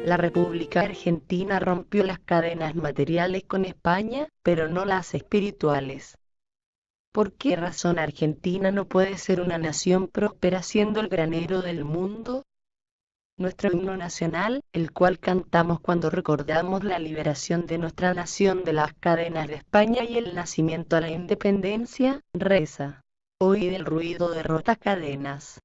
La República Argentina rompió las cadenas materiales con España, pero no las espirituales. ¿Por qué razón Argentina no puede ser una nación próspera siendo el granero del mundo? Nuestro himno nacional, el cual cantamos cuando recordamos la liberación de nuestra nación de las cadenas de España y el nacimiento a la independencia, reza: oíd el ruido de rotas cadenas.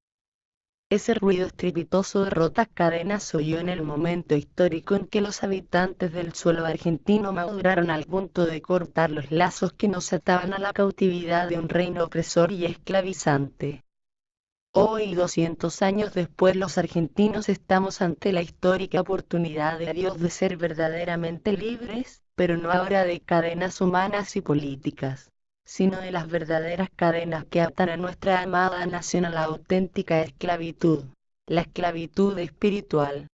Ese ruido estrepitoso de rotas cadenas se oyó en el momento histórico en que los habitantes del suelo argentino maduraron al punto de cortar los lazos que nos ataban a la cautividad de un reino opresor y esclavizante. Hoy, 200 años después, los argentinos estamos ante la histórica oportunidad de Dios de ser verdaderamente libres, pero no ahora de cadenas humanas y políticas, sino de las verdaderas cadenas que atan a nuestra amada nación a la auténtica esclavitud, la esclavitud espiritual.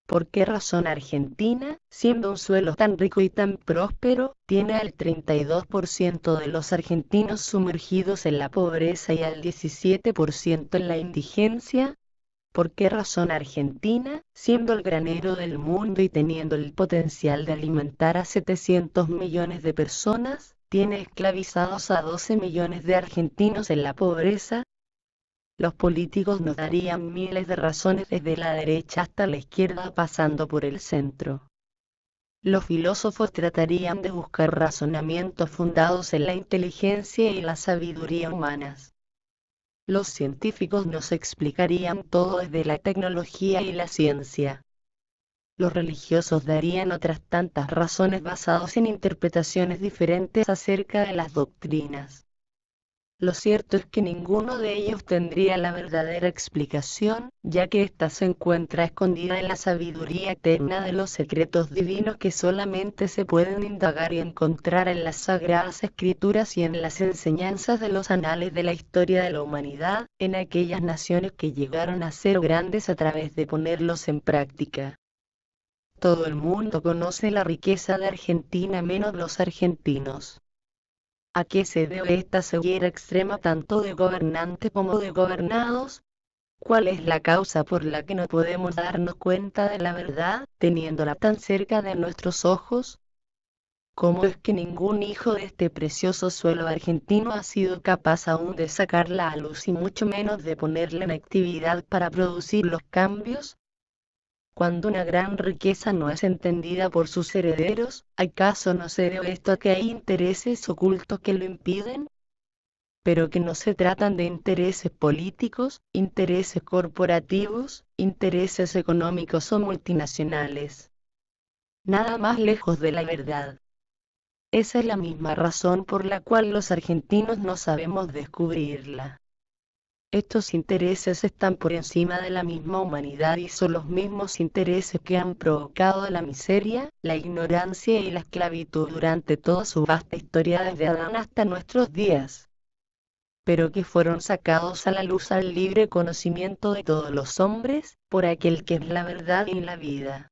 ¿Por qué razón Argentina, siendo un suelo tan rico y tan próspero, tiene al 32% de los argentinos sumergidos en la pobreza y al 17% en la indigencia? ¿Por qué razón Argentina, siendo el granero del mundo y teniendo el potencial de alimentar a 700 millones de personas, tiene esclavizados a 12 millones de argentinos en la pobreza? Los políticos nos darían miles de razones desde la derecha hasta la izquierda pasando por el centro. Los filósofos tratarían de buscar razonamientos fundados en la inteligencia y la sabiduría humanas. Los científicos nos explicarían todo desde la tecnología y la ciencia. Los religiosos darían otras tantas razones basadas en interpretaciones diferentes acerca de las doctrinas. Lo cierto es que ninguno de ellos tendría la verdadera explicación, ya que ésta se encuentra escondida en la sabiduría eterna de los secretos divinos que solamente se pueden indagar y encontrar en las sagradas escrituras y en las enseñanzas de los anales de la historia de la humanidad, en aquellas naciones que llegaron a ser grandes a través de ponerlos en práctica. Todo el mundo conoce la riqueza de Argentina menos los argentinos. ¿A qué se debe esta ceguera extrema tanto de gobernantes como de gobernados? ¿Cuál es la causa por la que no podemos darnos cuenta de la verdad, teniéndola tan cerca de nuestros ojos? ¿Cómo es que ningún hijo de este precioso suelo argentino ha sido capaz aún de sacarla a luz y mucho menos de ponerla en actividad para producir los cambios? Cuando una gran riqueza no es entendida por sus herederos, ¿acaso no se debe esto a que hay intereses ocultos que lo impiden? Pero que no se tratan de intereses políticos, intereses corporativos, intereses económicos o multinacionales. Nada más lejos de la verdad. Esa es la misma razón por la cual los argentinos no sabemos descubrirla. Estos intereses están por encima de la misma humanidad y son los mismos intereses que han provocado la miseria, la ignorancia y la esclavitud durante toda su vasta historia desde Adán hasta nuestros días, pero que fueron sacados a la luz al libre conocimiento de todos los hombres, por aquel que es la verdad y la vida.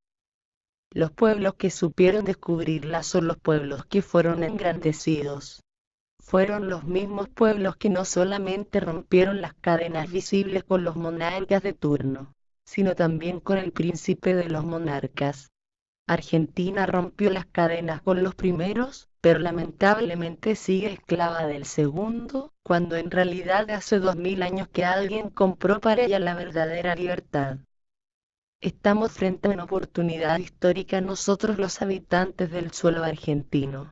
Los pueblos que supieron descubrirla son los pueblos que fueron engrandecidos. Fueron los mismos pueblos que no solamente rompieron las cadenas visibles con los monarcas de turno, sino también con el príncipe de los monarcas. Argentina rompió las cadenas con los primeros, pero lamentablemente sigue esclava del segundo, cuando en realidad hace 2000 años que alguien compró para ella la verdadera libertad. Estamos frente a una oportunidad histórica nosotros los habitantes del suelo argentino.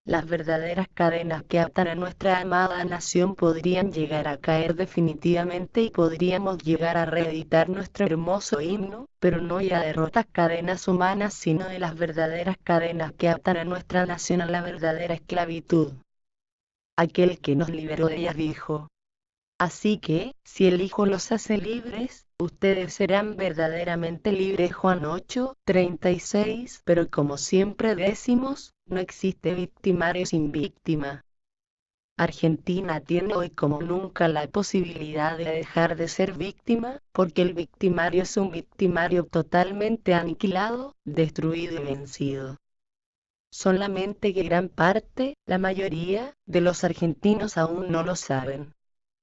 Las verdaderas cadenas que atan a nuestra amada nación podrían llegar a caer definitivamente y podríamos llegar a reeditar nuestro hermoso himno, pero no ya de rotas cadenas humanas sino de las verdaderas cadenas que atan a nuestra nación a la verdadera esclavitud. Aquel que nos liberó de ella dijo: así que, si el Hijo los hace libres, ustedes serán verdaderamente libres. Juan 8:36. Pero como siempre decimos, no existe victimario sin víctima. Argentina tiene hoy como nunca la posibilidad de dejar de ser víctima, porque el victimario es un victimario totalmente aniquilado, destruido y vencido. Solamente que gran parte, la mayoría, de los argentinos aún no lo saben.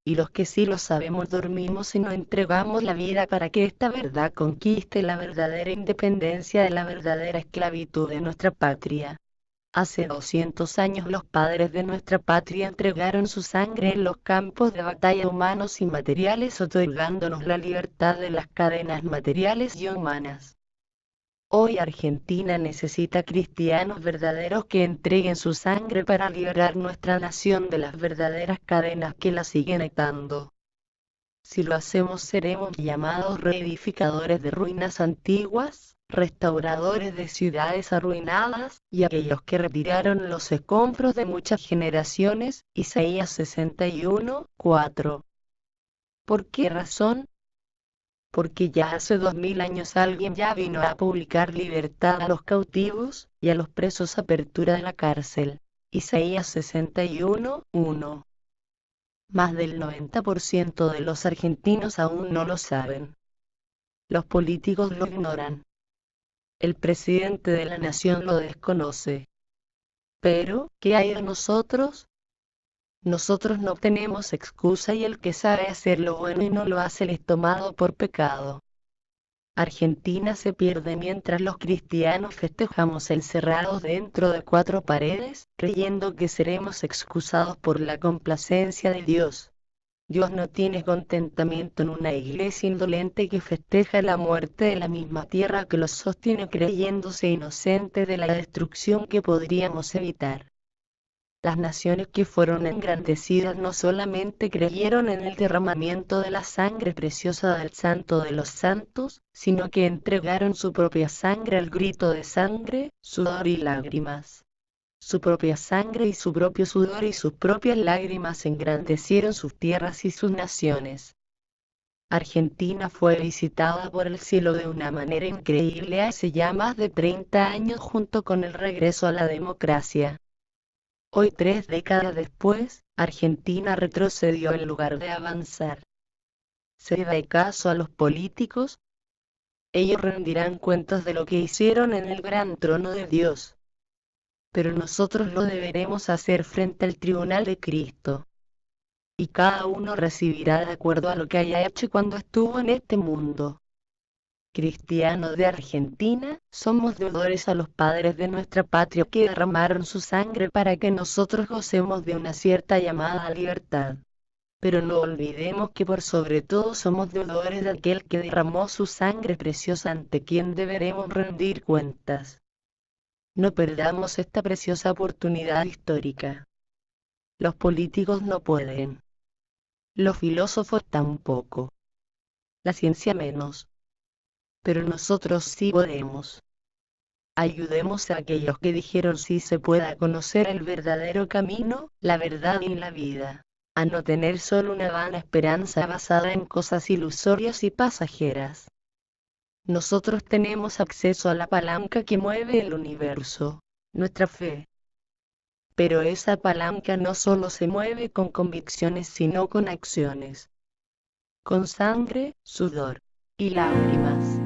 y los que sí lo sabemos dormimos y nos entregamos la vida para que esta verdad conquiste la verdadera independencia de la verdadera esclavitud de nuestra patria. Hace 200 años los padres de nuestra patria entregaron su sangre en los campos de batalla humanos y materiales, otorgándonos la libertad de las cadenas materiales y humanas. Hoy Argentina necesita cristianos verdaderos que entreguen su sangre para liberar nuestra nación de las verdaderas cadenas que la siguen atando. Si lo hacemos seremos llamados reedificadores de ruinas antiguas, restauradores de ciudades arruinadas, y aquellos que retiraron los escombros de muchas generaciones. Isaías 61, 4. ¿Por qué razón? Porque ya hace 2000 años alguien ya vino a publicar libertad a los cautivos, y a los presos apertura de la cárcel. Isaías 61, 1. Más del 90% de los argentinos aún no lo saben. Los políticos lo ignoran. El presidente de la nación lo desconoce. Pero, ¿qué hay de nosotros? Nosotros no tenemos excusa y el que sabe hacer lo bueno y no lo hace es tomado por pecado. Argentina se pierde mientras los cristianos festejamos encerrados dentro de 4 paredes, creyendo que seremos excusados por la complacencia de Dios. Dios no tiene contentamiento en una iglesia indolente que festeja la muerte de la misma tierra que los sostiene creyéndose inocentes de la destrucción que podríamos evitar. Las naciones que fueron engrandecidas no solamente creyeron en el derramamiento de la sangre preciosa del Santo de los Santos, sino que entregaron su propia sangre al grito de sangre, sudor y lágrimas. Su propia sangre y su propio sudor y sus propias lágrimas engrandecieron sus tierras y sus naciones. Argentina fue visitada por el cielo de una manera increíble hace ya más de 30 años junto con el regreso a la democracia. Hoy, 3 décadas después, Argentina retrocedió en lugar de avanzar. ¿Se da caso a los políticos? Ellos rendirán cuentas de lo que hicieron en el gran trono de Dios. Pero nosotros lo deberemos hacer frente al tribunal de Cristo. Y cada uno recibirá de acuerdo a lo que haya hecho cuando estuvo en este mundo. Cristianos de Argentina, somos deudores a los padres de nuestra patria que derramaron su sangre para que nosotros gocemos de una cierta llamada libertad. Pero no olvidemos que por sobre todo somos deudores de aquel que derramó su sangre preciosa ante quien deberemos rendir cuentas. No perdamos esta preciosa oportunidad histórica. Los políticos no pueden. Los filósofos tampoco. La ciencia menos. Pero nosotros sí podemos. Ayudemos a aquellos que dijeron sí se pueda conocer el verdadero camino, la verdad y la vida. A no tener solo una vana esperanza basada en cosas ilusorias y pasajeras. Nosotros tenemos acceso a la palanca que mueve el universo, nuestra fe. Pero esa palanca no solo se mueve con convicciones sino con acciones. Con sangre, sudor y lágrimas.